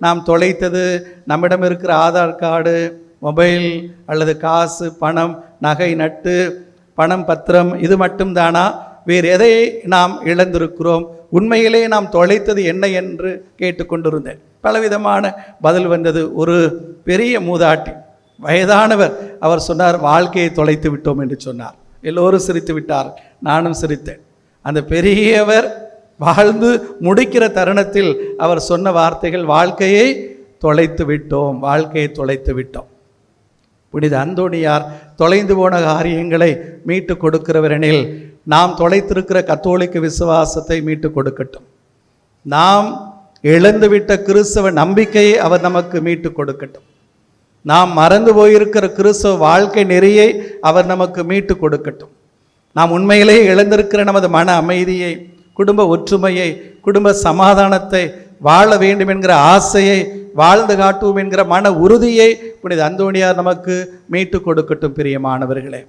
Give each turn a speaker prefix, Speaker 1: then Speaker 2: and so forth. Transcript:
Speaker 1: நாம் தொலைத்தது நம்மிடம் இருக்கிற ஆதார் கார்டு, மொபைல் அல்லது காசு, பணம், நகை, நட்டு, பணம், பத்திரம், இது மட்டும்தானா? வேறு எதை நாம் இழந்திருக்கிறோம்? உண்மையிலே நாம் தொலைத்தது என்ன என்று கேட்டுக்கொண்டிருந்தேன். பலவிதமான பதில் வந்தது. ஒரு பெரிய மூதாட்டி, வயதானவர், அவர் சொன்னார், வாழ்க்கையை தொலைத்து விட்டோம் என்று சொன்னார். எல்லோரும் சிரித்து விட்டார், நானும் சிரித்தேன். அந்த பெரியவர் வாழ்ந்து முடிக்கிற தருணத்தில் அவர் சொன்ன வார்த்தைகள், வாழ்க்கையை தொலைத்து விட்டோம், வாழ்க்கையை தொலைத்து விட்டோம். புனித அந்தோணியார் தொலைந்து போன காரியங்களை மீட்டு கொடுக்கிறவரெனில், நாம் தொலைத்திருக்கிற கத்தோலிக்க விசுவாசத்தை மீட்டு கொடுக்கட்டும். நாம் இழந்துவிட்ட கிறிஸ்தவ நம்பிக்கையை அவர் நமக்கு மீட்டு கொடுக்கட்டும். நாம் மறந்து போயிருக்கிற கிறிஸ்தவ வாழ்க்கை நெறியை அவர் நமக்கு மீட்டு கொடுக்கட்டும். நாம் உண்மையிலேயே இழந்திருக்கிற நமது மன அமைதியை, குடும்ப ஒற்றுமையை, குடும்ப சமாதானத்தை, வாழ வேண்டும் என்கிற ஆசையை, வாழ்ந்து காட்டுவோம் என்கிற மன உறுதியை புனித அந்தோணியார் நமக்கு மீட்டு கொடுக்கட்டும். பிரியமானவர்களே,